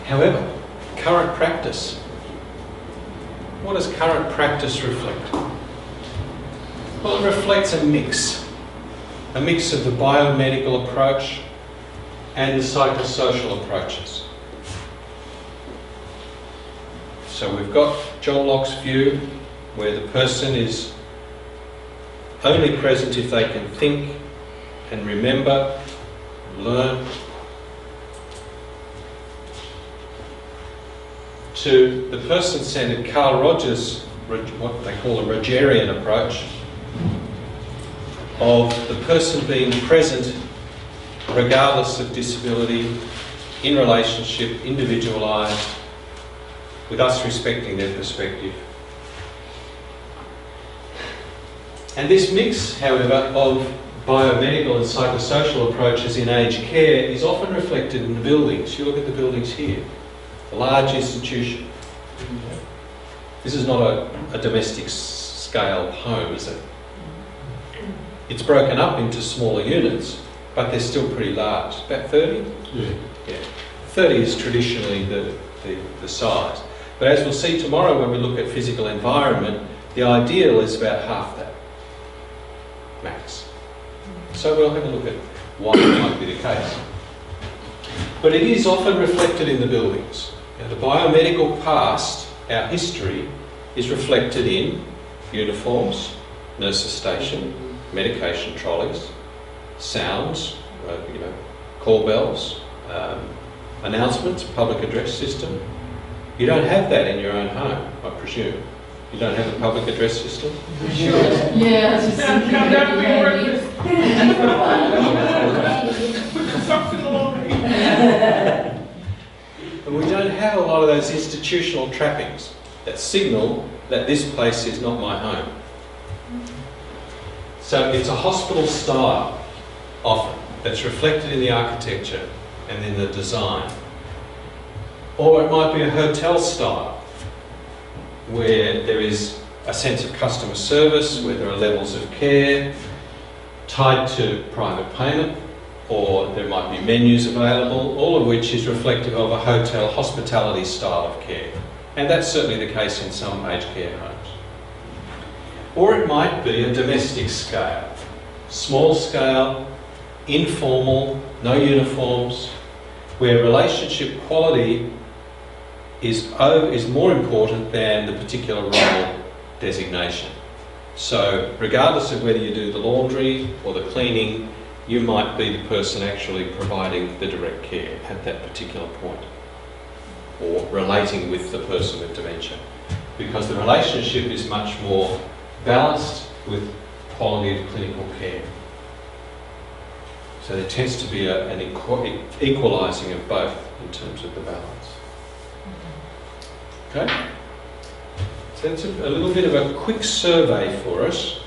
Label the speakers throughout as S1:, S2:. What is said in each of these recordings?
S1: However, current practice. What does current practice reflect? Well, it reflects a mix of the biomedical approach and the psychosocial approaches. So we've got John Locke's view, where the person is only present if they can think and remember, learn, to the person-centered Carl Rogers, what they call a Rogerian approach, of the person being present regardless of disability, in relationship, individualised, with us respecting their perspective. And this mix, however, of biomedical and psychosocial approaches in aged care is often reflected in the buildings. You look at the buildings here, a large institution. This is not a domestic scale home, is it? It's broken up into smaller units, but they're still pretty large. About 30? Yeah. 30 is traditionally the size. But as we'll see tomorrow when we look at physical environment, the ideal is about half that, max. So we'll have a look at why that might be the case. But it is often reflected in the buildings. Now, the biomedical past, our history, is reflected in uniforms, nurses' station, medication trolleys, sounds, call bells, announcements, public address system. You don't have that in your own home, I presume. You don't have a public address system?
S2: Sure. Yeah, I was just thinking
S1: And we don't have a lot of those institutional trappings that signal that this place is not my home. So it's a hospital style, often, that's reflected in the architecture and in the design. Or it might be a hotel style, where there is a sense of customer service, where there are levels of care tied to private payment, or there might be menus available, all of which is reflective of a hotel hospitality style of care. And that's certainly the case in some aged care homes. Or it might be a domestic scale, small scale, informal, no uniforms, where relationship quality is more important than the particular role designation. So regardless of whether you do the laundry or the cleaning, you might be the person actually providing the direct care at that particular point, or relating with the person with dementia, because the relationship is much more balanced with quality of clinical care. So there tends to be an equalising of both in terms of the balance. Okay? So that's a little bit of a quick survey for us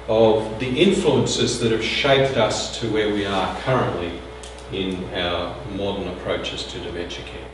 S1: of the influences that have shaped us to where we are currently in our modern approaches to dementia care.